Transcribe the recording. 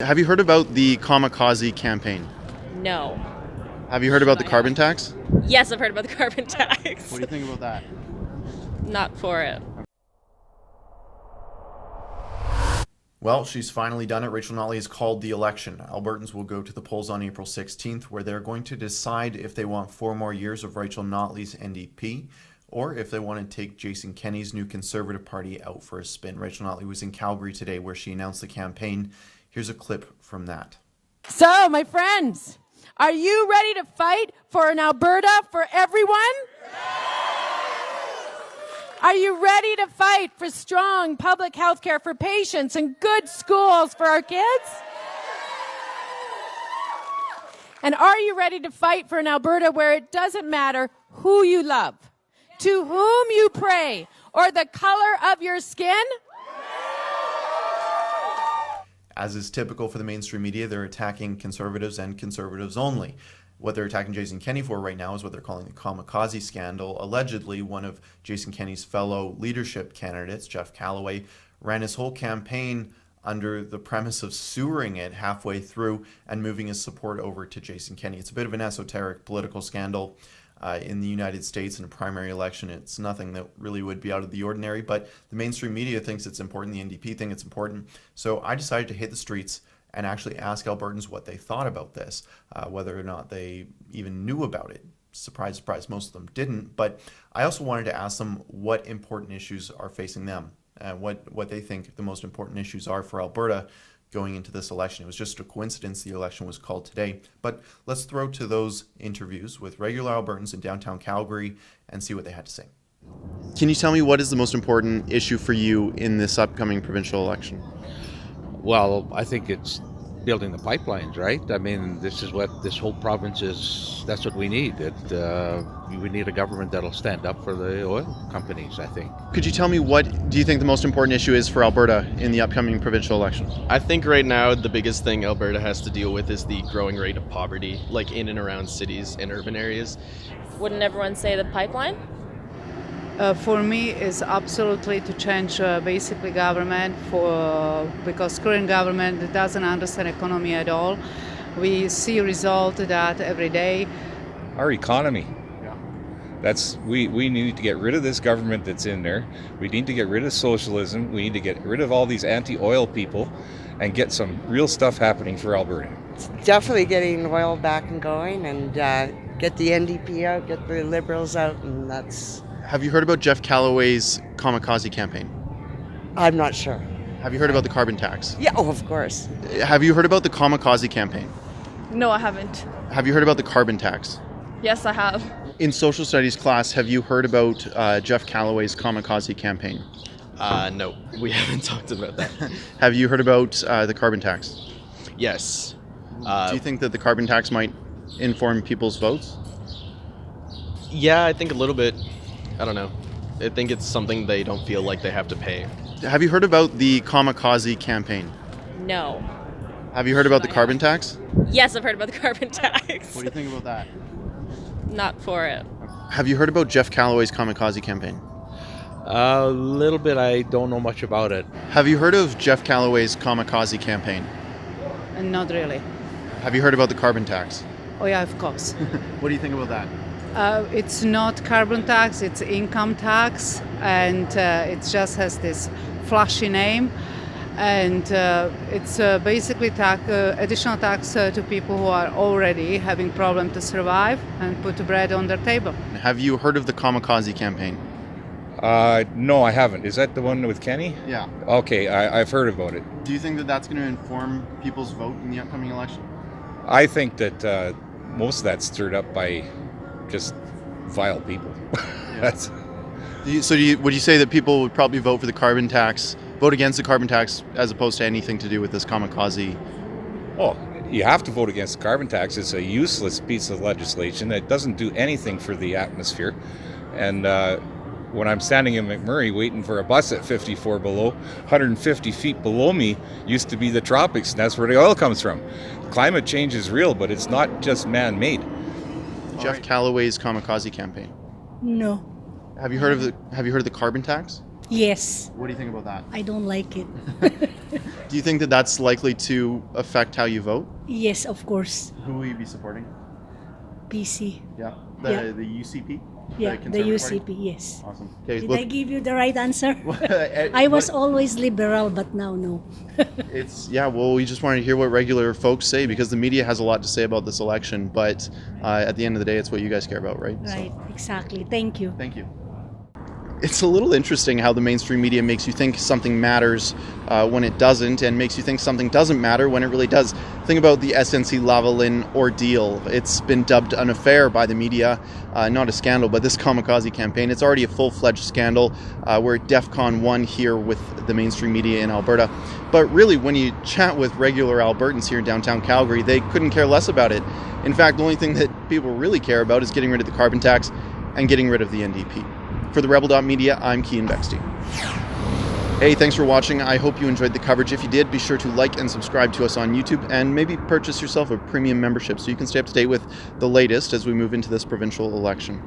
Have you heard about the Kamikaze Campaign? No. Have you heard about the carbon tax? Yes, I've heard about the carbon tax. What do you think about that? Not for it. Well, she's finally done it. Rachel Notley has called the election. Albertans will go to the polls on April 16th, where they're going to decide if they want 4 more years of Rachel Notley's NDP, or if they want to take Jason Kenney's new Conservative Party out for a spin. Rachel Notley was in Calgary today, where she announced the campaign. Here's a clip from that. So, my friends, are you ready to fight for an Alberta for everyone? Are you ready to fight for strong public health care for patients and good schools for our kids? And are you ready to fight for an Alberta where it doesn't matter who you love, to whom you pray, or the color of your skin? As is typical for the mainstream media, they're attacking Conservatives and Conservatives only. What they're attacking Jason Kenney for right now is what they're calling the Kamikaze scandal. Allegedly, one of Jason Kenney's fellow leadership candidates, Jeff Callaway, ran his whole campaign under the premise of sewering it halfway through and moving his support over to Jason Kenney. It's a bit of an esoteric political scandal in the United States in a primary election. It's nothing that really would be out of the ordinary, but the mainstream media thinks it's important. The NDP think it's important. So I decided to hit the streets and actually ask Albertans what they thought about this, whether or not they even knew about it. Surprise, surprise, most of them didn't. But I also wanted to ask them what important issues are facing them, what they think the most important issues are for Alberta going into this election. It was just a coincidence the election was called today. But let's throw to those interviews with regular Albertans in downtown Calgary and see what they had to say. Can you tell me what is the most important issue for you in this upcoming provincial election? Well, I think it's building the pipelines, right? I mean, this is what this whole province is. That's what we need. We need a government that'll stand up for the oil companies, I think. Could you tell me what do you think the most important issue is for Alberta in the upcoming provincial elections? I think right now the biggest thing Alberta has to deal with is the growing rate of poverty, like in and around cities and urban areas. Wouldn't everyone say the pipeline? For me, is absolutely to change basically government because current government doesn't understand economy at all. We see result of that every day. Our economy. We need to get rid of this government that's in there. We need to get rid of socialism. We need to get rid of all these anti-oil people and get some real stuff happening for Alberta. It's definitely getting oil back and going and get the NDP out, get the Liberals out, and that's... Have you heard about Jeff Callaway's Kamikaze Campaign? I'm not sure. Have you heard about the carbon tax? Yeah, oh, of course. Have you heard about the Kamikaze Campaign? No, I haven't. Have you heard about the carbon tax? Yes, I have. In social studies class, have you heard about Jeff Callaway's Kamikaze Campaign? No, we haven't talked about that. Have you heard about the carbon tax? Yes. Do you think that the carbon tax might inform people's votes? Yeah, I think a little bit. I don't know. I think it's something they don't feel like they have to pay. Have you heard about the Kamikaze Campaign? No. Have you heard about the carbon tax? Yes, I've heard about the carbon tax. What do you think about that? Not for it. Have you heard about Jeff Callaway's Kamikaze Campaign? A little bit. I don't know much about it. Have you heard of Jeff Callaway's Kamikaze Campaign? Not really. Have you heard about the carbon tax? Oh yeah, of course. What do you think about that? It's not carbon tax, it's income tax, and it just has this flashy name. And it's basically additional tax to people who are already having problem to survive and put bread on their table. Have you heard of the Kamikaze Campaign? No, I haven't. Is that the one with Kenny? Yeah. Okay, I've heard about it. Do you think that that's going to inform people's vote in the upcoming election? I think that most of that's stirred up by just vile people. That's. Would you say that people would probably vote for the carbon tax, vote against the carbon tax, as opposed to anything to do with this Kamikaze? Oh, you have to vote against the carbon tax. It's a useless piece of legislation. It doesn't do anything for the atmosphere. And when I'm standing in McMurray waiting for a bus at 54 below, 150 feet below me used to be the tropics, and that's where the oil comes from. Climate change is real, but it's not just man-made. Jeff Callaway's Kamikaze Campaign. No. Have you heard of the carbon tax? Yes, What do you think about that? I don't like it. Do you think that that's likely to affect how you vote? Yes, of course. Who will you be supporting? PC. Yeah, Yeah. the UCP. Yeah, the Conservative Party? UCP, yes. Awesome. Okay, Did look, I give you the right answer? I I was always liberal, but now no. It's well, we just wanted to hear what regular folks say because the media has a lot to say about this election, but at the end of the day, it's what you guys care about, right? Right, exactly. Thank you. Thank you. It's a little interesting how the mainstream media makes you think something matters when it doesn't, and makes you think something doesn't matter when it really does. Think about the SNC Lavalin ordeal. It's been dubbed an affair by the media, not a scandal, but this Kamikaze campaign, it's already a full-fledged scandal. We're at DEFCON 1 here with the mainstream media in Alberta. But really, when you chat with regular Albertans here in downtown Calgary, they couldn't care less about it. In fact, the only thing that people really care about is getting rid of the carbon tax and getting rid of the NDP. For the Rebel.media, I'm Cian Bexty. Hey, thanks for watching. I hope you enjoyed the coverage. If you did, be sure to like and subscribe to us on YouTube and maybe purchase yourself a premium membership so you can stay up to date with the latest as we move into this provincial election.